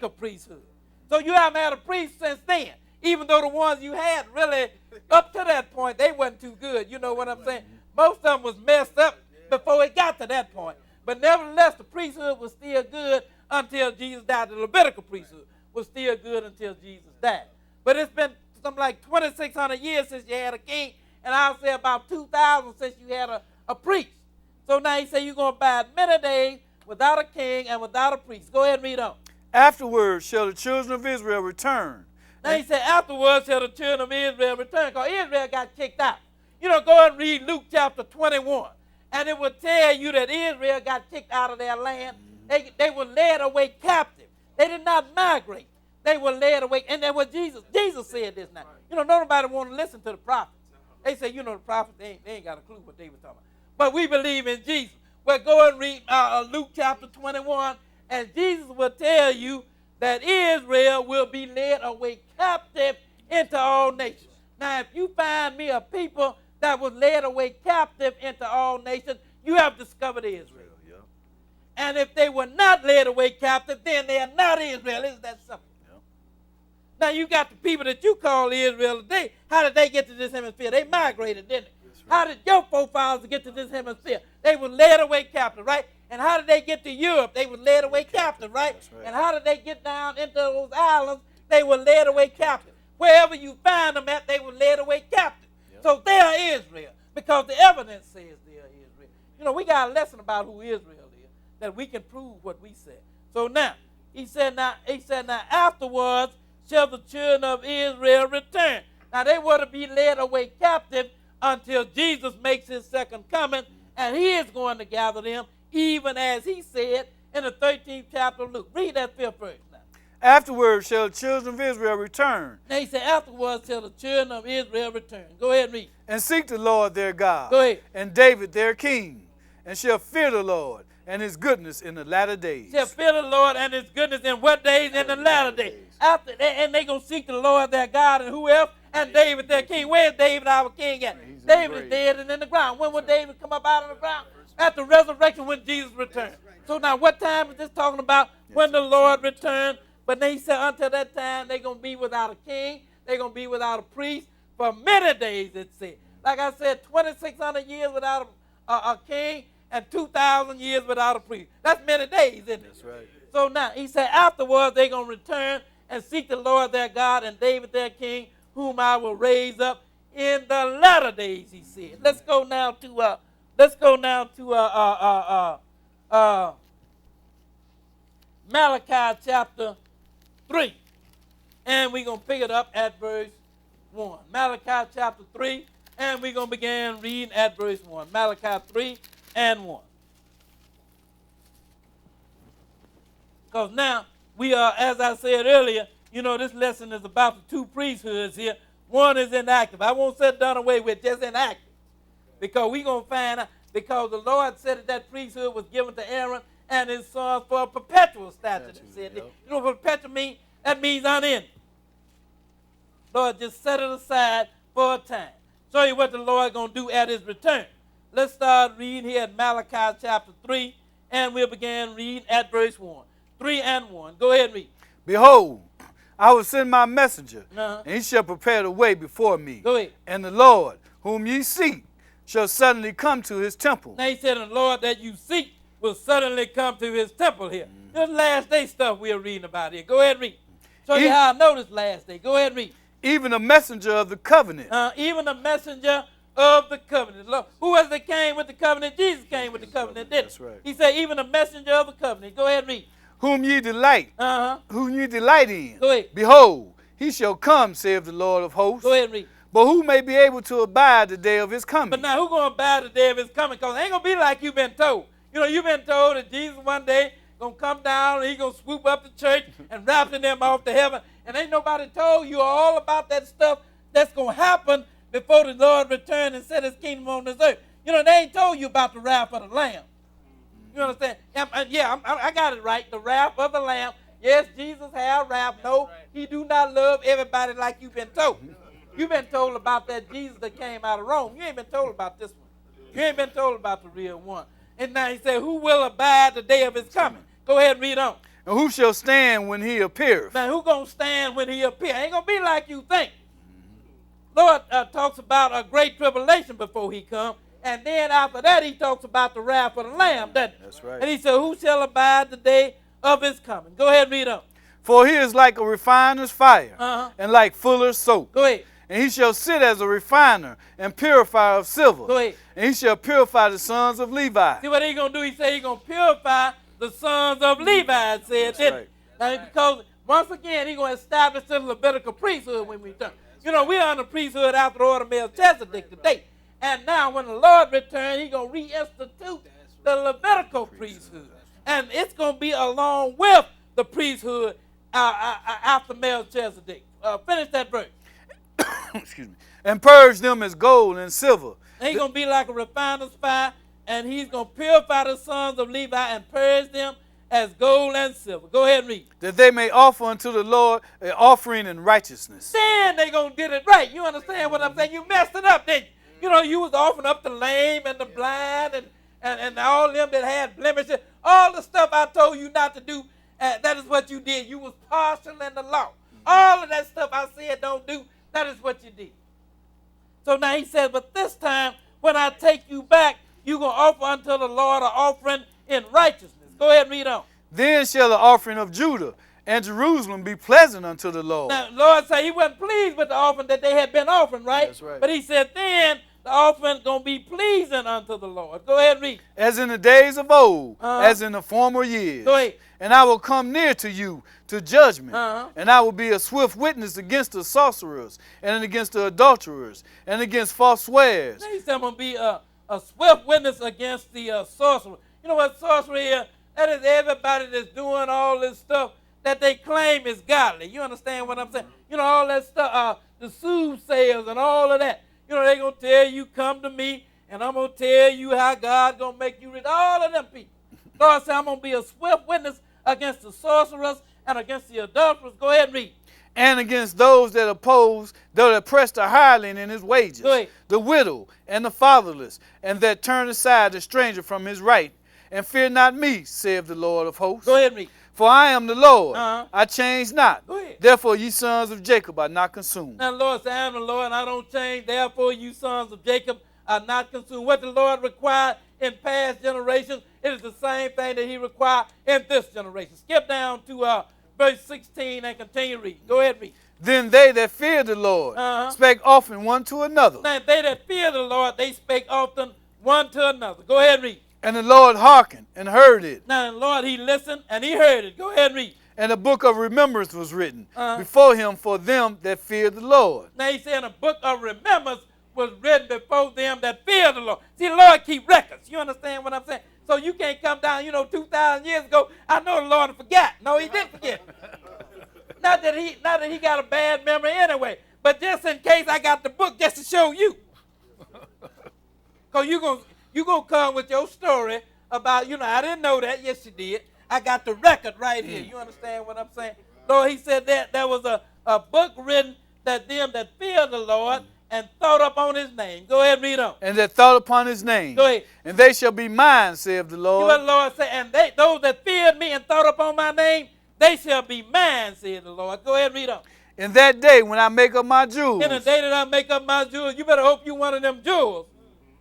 priesthood. So you haven't had a priest since then. Even though the ones you had really, up to that point, they wasn't too good. You know what I'm saying? Most of them was messed up before it got to that point. But nevertheless, the priesthood was still good until Jesus died. The Levitical priesthood was still good until Jesus died. But it's been something like 2,600 years since you had a king, and I'll say about 2,000 since you had a priest. So now he said you're going to abide many days without a king and without a priest. Go ahead and read on. Afterwards shall the children of Israel return. Now he said, afterwards shall the children of Israel return, because Israel got kicked out. You know, go and read Luke chapter 21, and it will tell you that Israel got kicked out of their land. They were led away captive. They did not migrate. They were led away. And then what Jesus said this now. You know, nobody want to listen to the prophets. They say, you know, the prophets, they ain't got a clue what they were talking about. But we believe in Jesus. Well, go and read Luke chapter 21, and Jesus will tell you that Israel will be led away captive into all nations. Now, if you find me a people that was led away captive into all nations, you have discovered Israel. Yeah. And if they were not led away captive, then they are not Israel. Isn't that simple? Yeah. Now, you got the people that you call Israel today. How did they get to this hemisphere? They migrated, didn't they? Right. How did your forefathers get to this hemisphere? They were led away captive, right? And how did they get to Europe? They were led away captive, right? Right? And how did they get down into those islands? They were led away captive. Wherever you find them at, they were led away captive. Yep. So they are Israel, because the evidence says they are Israel. You know, we got a lesson about who Israel is, that we can prove what we said. So now, he said, now afterwards shall the children of Israel return. Now they were to be led away captive until Jesus makes his second coming, and he is going to gather them, even as he said in the 13th chapter of Luke. Read that 5th verse now. Afterwards shall the children of Israel return. Now he said, afterwards shall the children of Israel return. Go ahead and read. And seek the Lord their God. Go ahead. And David their king. And shall fear the Lord and his goodness in the latter days. Shall fear the Lord and his goodness in what days? In the latter days. And they going to seek the Lord their God, and who else? And David their king. Where's David our king at? David is dead and in the ground. When will David come up out of the ground? At the resurrection, when Jesus returned. So now what time is this talking about? When the Lord returned. But they said until that time they're going to be without a king. They're going to be without a priest for many days, it said. Like I said, 2,600 years without a king and 2,000 years without a priest. That's many days, isn't it? That's right. So now he said afterwards they're going to return and seek the Lord their God and David their king, whom I will raise up in the latter days, he said. Let's go now to Malachi chapter 3. And we're going to pick it up at verse 1. Malachi chapter 3, and we're going to begin reading at verse 1. Malachi 3 and 1. Because now we are, as I said earlier, you know, this lesson is about the two priesthoods here. One is inactive. I won't say done away with, just inactive. Because we're going to find out, because the Lord said that priesthood was given to Aaron and his sons for a perpetual statute. Said, yep. You know what perpetual means? That means unending. Lord, just set it aside for a time. Show you what the Lord going to do at his return. Let's start reading here at Malachi chapter 3, and we'll begin reading at verse 1. 3 and 1. Go ahead and read. Behold, I will send my messenger, Uh-huh. and he shall prepare the way before me. Go ahead. And the Lord, whom ye seek, shall suddenly come to his temple. Now he said, the Lord that you seek will suddenly come to his temple here. This last day stuff we're reading about here. Go ahead and read. Show you how I know this last day. Go ahead and read. Even a messenger of the covenant. Even a messenger of the covenant. Lord, who was that came with the covenant? Jesus came with the covenant, didn't he? That's right. He said, even a messenger of the covenant. Go ahead and read. Whom ye delight. Uh-huh. Whom ye delight in. Go ahead. Behold, he shall come, saith the Lord of hosts. Go ahead and read. But who may be able to abide the day of his coming? But now who's going to abide the day of his coming? Because it ain't going to be like you've been told. You know, you've been told that Jesus one day going to come down and he's going to swoop up the church and rapture them off to heaven. And ain't nobody told you all about that stuff that's going to happen before the Lord return and set his kingdom on this earth. You know, they ain't told you about the wrath of the Lamb. You understand? I got it right. The wrath of the Lamb. Yes, Jesus had wrath. No, he do not love everybody like you've been told. You've been told about that Jesus that came out of Rome. You ain't been told about this one. You ain't been told about the real one. And now he said, who will abide the day of his coming? Go ahead and read on. And who shall stand when he appeareth? Now, who going to stand when he appears? Ain't going to be like you think. Lord talks about a great tribulation before he comes. And then after that, he talks about the wrath of the Lamb. That's right. And he said, who shall abide the day of his coming? Go ahead and read on. For he is like a refiner's fire, and like fuller's soap. Go ahead. And he shall sit as a refiner and purifier of silver. Go ahead. And he shall purify the sons of Levi. See what he's going to do? He said he's going to purify the sons of Levi, it said, That's didn't right. Now, because once again, he's going to establish the Levitical priesthood when we return. You know, we're on the priesthood after the order of Melchizedek today. And now when the Lord returns, he's going to reinstitute the Levitical priesthood. And it's going to be along with the priesthood after Melchizedek. Finish that verse. Excuse me. And purge them as gold and silver. And he's going to be like a refiner's fire, and he's going to purify the sons of Levi and purge them as gold and silver. Go ahead and read. That they may offer unto the Lord an offering in righteousness. Then they're going to get it right. You understand what I'm saying? You messed it up, didn't you? You know, you was offering up the lame and the blind and all them that had blemishes. All the stuff I told you not to do, that is what you did. You was partial in the law. All of that stuff I said don't do, that is what you did. So now he says, but this time when I take you back, you're going to offer unto the Lord an offering in righteousness. Go ahead and read on. Then shall the offering of Judah and Jerusalem be pleasant unto the Lord. Now, Lord said he wasn't pleased with the offering that they had been offering, right? That's right. But he said then the offering going to be pleasing unto the Lord. Go ahead and read. As in the days of old, as in the former years. Go ahead. And I will come near to you to judgment. Uh-huh. And I will be a swift witness against the sorcerers, and against the adulterers, and against false swears. Now he said I'm going to be a swift witness against the sorcerer. You know what sorcery is? That is everybody that's doing all this stuff that they claim is godly. You understand what I'm saying? You know, all that stuff, the soothsayers and all of that. You know, they're going to tell you, come to me, and I'm going to tell you how God's going to make you rich. All of them people. God said, I'm going to be a swift witness against the sorcerers and against the adulterers. Go ahead and read. And against those that oppose, that oppress the hireling in his wages, Go ahead. the widow and the fatherless, and that turn aside the stranger from his right. And fear not me, saith the Lord of hosts. Go ahead and read. For I am the Lord, Uh-huh. I change not. Go ahead. Therefore ye sons of Jacob are not consumed. Now the Lord said, I am the Lord, and I don't change. Therefore you sons of Jacob are not consumed. What the Lord required in past generations, it is the same thing that he required in this generation. Skip down to verse 16 and continue reading. Go ahead and read. Then they that fear the Lord spake often one to another. Now they that fear the Lord, they spake often one to another. Go ahead and read. And the Lord hearkened and heard it. Now the Lord, he listened and he heard it. Go ahead and read. And a book of remembrance was written before him for them that fear the Lord. Now he said a book of remembrance was written before them that fear the Lord. See, the Lord keep records. You understand what I'm saying? So you can't come down, 2,000 years ago, I know the Lord forgot. No, he didn't forget. Not that he got a bad memory anyway. But just in case I got the book just to show you. Because you're going to come with your story about, I didn't know that. Yes, you did. I got the record right here. You understand what I'm saying? Lord, he said that there was a book written that them that fear the Lord and thought upon his name. Go ahead and read on. And that thought upon his name. Go ahead. And they shall be mine, saith the See Lord. what the Lord said? And those that feared me and thought upon my name, they shall be mine, saith the Lord. Go ahead and read on. In that day when I make up my jewels. In the day that I make up my jewels, you better hope you're one of them jewels.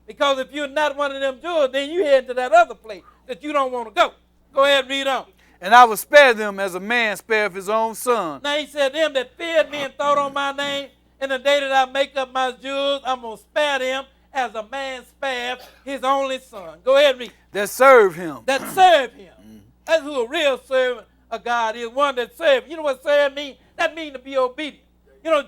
Because if you're not one of them jewels, then you head to that other place that you don't want to go. Go ahead and read on. And I will spare them as a man spareth his own son. Now he said, them that feared me and thought on my name, in the day that I make up my jewels, I'm going to spare them as a man spared his only son. Go ahead and read. That serve him. That serve him. That's who a real servant of God is, one that serves. You know what serve means? That means to be obedient.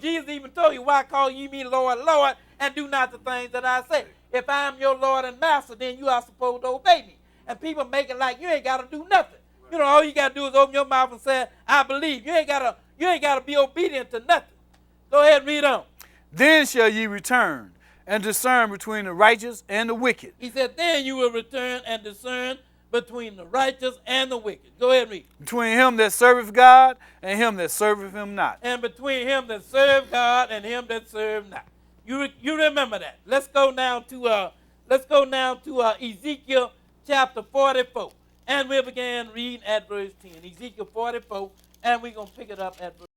Jesus even told you, why call ye me Lord, Lord, and do not the things that I say. If I am your Lord and Master, then you are supposed to obey me. And people make it like you ain't got to do nothing. All you got to do is open your mouth and say, I believe. You ain't got to be obedient to nothing. Go ahead and read on. Then shall ye return and discern between the righteous and the wicked. He said, then you will return and discern between the righteous and the wicked. Go ahead and read. Between him that serveth God and him that serveth him not. And between him that serve God and him that serve not. You remember that. Let's go now to Ezekiel chapter 44. And we began reading at verse 10, Ezekiel 44, and we're going to pick it up at verse